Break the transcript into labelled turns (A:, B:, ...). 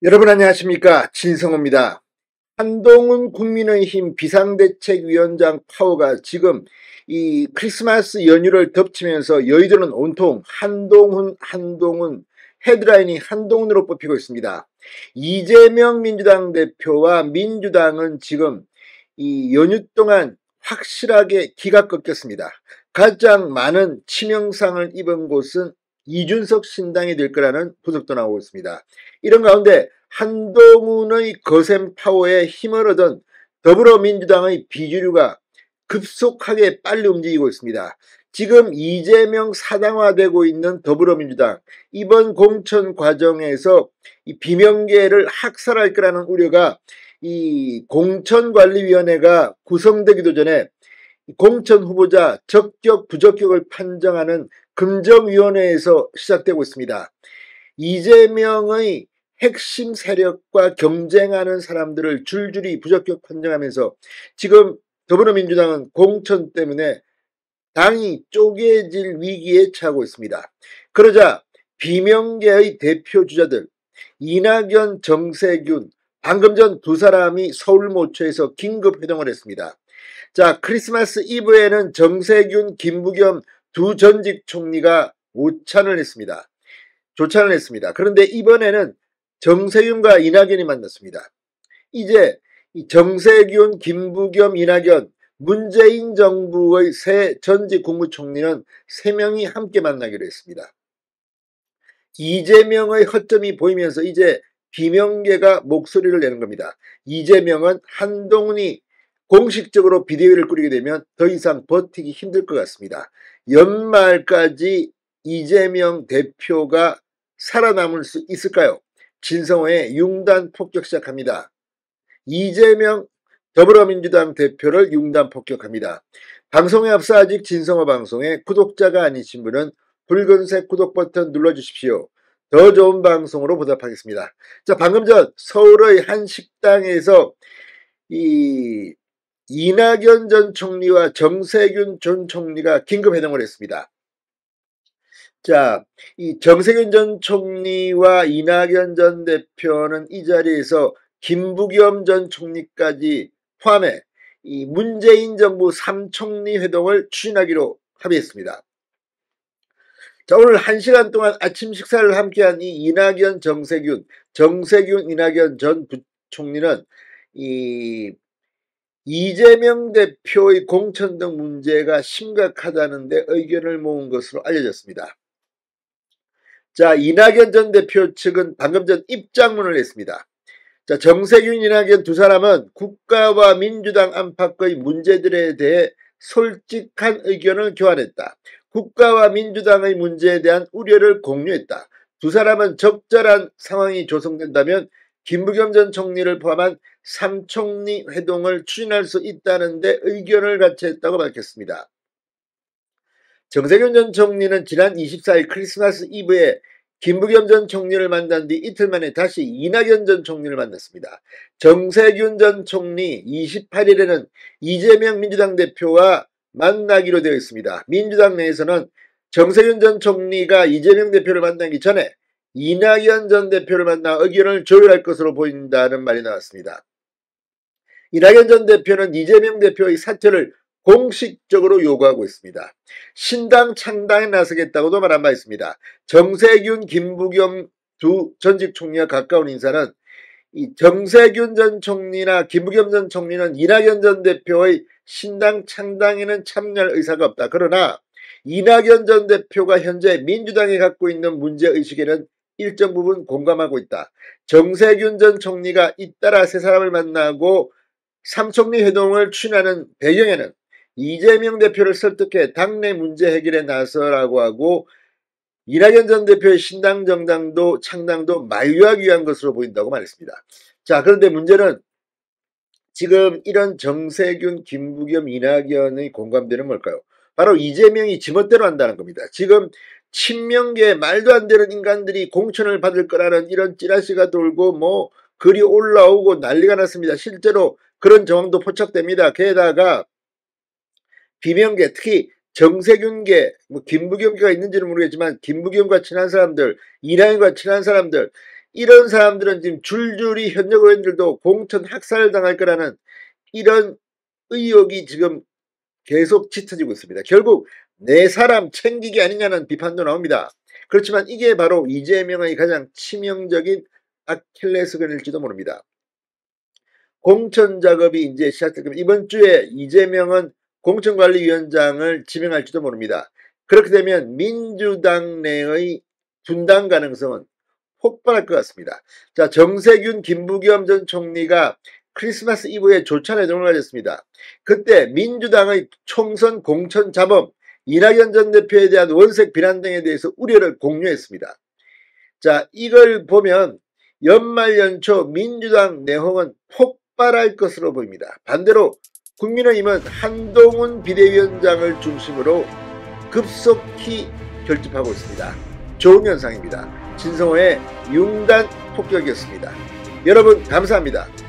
A: 여러분 안녕하십니까? 진성호입니다. 한동훈 국민의힘 비상대책위원장 파워가 지금 이 크리스마스 연휴를 덮치면서 여의도는 온통 한동훈 헤드라인이 한동훈으로 뽑히고 있습니다. 이재명 민주당 대표와 민주당은 지금 이 연휴 동안 확실하게 기가 꺾였습니다. 가장 많은 치명상을 입은 곳은 이준석 신당이 될 거라는 분석도 나오고 있습니다. 이런 가운데 한동훈의 거센 파워에 힘을 얻은 더불어민주당의 비주류가 급속하게 빨리 움직이고 있습니다. 지금 이재명 사당화되고 있는 더불어민주당, 이번 공천 과정에서 이 비명계를 학살할 거라는 우려가 이 공천관리위원회가 구성되기도 전에 공천 후보자 적격 부적격을 판정하는 금정위원회에서 시작되고 있습니다. 이재명의 핵심 세력과 경쟁하는 사람들을 줄줄이 부적격 판정하면서 지금 더불어민주당은 공천 때문에 당이 쪼개질 위기에 처하고 있습니다. 그러자 비명계의 대표 주자들 이낙연, 정세균, 방금 전 두 사람이 서울모처에서 긴급 회동을 했습니다. 자, 크리스마스 이브에는 정세균, 김부겸 두 전직 총리가 조찬을 했습니다. 그런데 이번에는 정세균과 이낙연이 만났습니다. 이제 정세균, 김부겸, 이낙연, 문재인 정부의 새 전직 국무총리는 3명이 함께 만나기로 했습니다. 이재명의 허점이 보이면서 이제 비명계가 목소리를 내는 겁니다. 이재명은 한동훈이 공식적으로 비대위를 꾸리게 되면 더 이상 버티기 힘들 것 같습니다. 연말까지 이재명 대표가 살아남을 수 있을까요? 진성호의 융단 폭격 시작합니다. 이재명 더불어민주당 대표를 융단 폭격합니다. 방송에 앞서 아직 진성호 방송에 구독자가 아니신 분은 붉은색 구독 버튼 눌러주십시오. 더 좋은 방송으로 보답하겠습니다. 자, 방금 전 서울의 한 식당에서 이낙연 전 총리와 정세균 전 총리가 긴급 회동을 했습니다. 자, 이 정세균 전 총리와 이낙연 전 대표는 이 자리에서 김부겸 전 총리까지 포함해 이 문재인 정부 3총리 회동을 추진하기로 합의했습니다. 자, 오늘 1시간 동안 아침 식사를 함께한 이 이낙연, 정세균, 이낙연 전 부총리는 이재명 대표의 공천 등 문제가 심각하다는데 의견을 모은 것으로 알려졌습니다. 자, 이낙연 전 대표 측은 방금 전 입장문을 냈습니다. 자, 정세균, 이낙연 두 사람은 국가와 민주당 안팎의 문제들에 대해 솔직한 의견을 교환했다. 국가와 민주당의 문제에 대한 우려를 공유했다. 두 사람은 적절한 상황이 조성된다면 김부겸 전 총리를 포함한 3총리 회동을 추진할 수 있다는 데 의견을 같이 했다고 밝혔습니다. 정세균 전 총리는 지난 24일 크리스마스 이브에 김부겸 전 총리를 만난 뒤 이틀 만에 다시 이낙연 전 총리를 만났습니다. 정세균 전 총리 28일에는 이재명 민주당 대표와 만나기로 되어 있습니다. 민주당 내에서는 정세균 전 총리가 이재명 대표를 만나기 전에 이낙연 전 대표를 만나 의견을 조율할 것으로 보인다는 말이 나왔습니다. 이낙연 전 대표는 이재명 대표의 사퇴를 공식적으로 요구하고 있습니다. 신당 창당에 나서겠다고도 말한 바 있습니다. 정세균, 김부겸 두 전직 총리와 가까운 인사는 이 정세균 전 총리나 김부겸 전 총리는 이낙연 전 대표의 신당 창당에는 참여할 의사가 없다. 그러나 이낙연 전 대표가 현재 민주당이 갖고 있는 문제의식에는 일정 부분 공감하고 있다. 정세균 전 총리가 잇따라 세 사람을 만나고 3총리 회동을 추진하는 배경에는 이재명 대표를 설득해 당내 문제 해결에 나서라고 하고 이낙연 전 대표의 신당 정당도 창당도 만류하기 위한 것으로 보인다고 말했습니다. 자, 그런데 문제는 지금 이런 정세균, 김부겸, 이낙연의 공감대는 뭘까요? 바로 이재명이 지멋대로 한다는 겁니다. 지금 친명계 말도 안 되는 인간들이 공천을 받을 거라는 이런 찌라시가 돌고 뭐 글이 올라오고 난리가 났습니다. 실제로 그런 정황도 포착됩니다. 게다가 비명계, 특히 정세균계, 김부겸계가 있는지는 모르겠지만 김부겸과 친한 사람들, 이낙연과 친한 사람들, 이런 사람들은 지금 줄줄이 현역 의원들도 공천 학살당할 거라는 이런 의혹이 지금 계속 짙어지고 있습니다. 결국 내 사람 챙기기 아니냐는 비판도 나옵니다. 그렇지만 이게 바로 이재명의 가장 치명적인 아킬레스건일지도 모릅니다. 공천 작업이 이제 시작될 겁니다. 이번 주에 이재명은 공천관리위원장을 지명할지도 모릅니다. 그렇게 되면 민주당 내의 분당 가능성은 폭발할 것 같습니다. 자, 정세균, 김부겸 전 총리가 크리스마스 이브에 조찬 회동을 가졌습니다. 그때 민주당의 총선 공천 자범, 이낙연 전 대표에 대한 원색 비난 등에 대해서 우려를 공유했습니다. 자, 이걸 보면 연말 연초 민주당 내홍은 폭발할 것으로 보입니다. 반대로 국민의힘은 한동훈 비대위원장을 중심으로 급속히 결집하고 있습니다. 좋은 현상입니다. 진성호의 융단 폭격이었습니다. 여러분 감사합니다.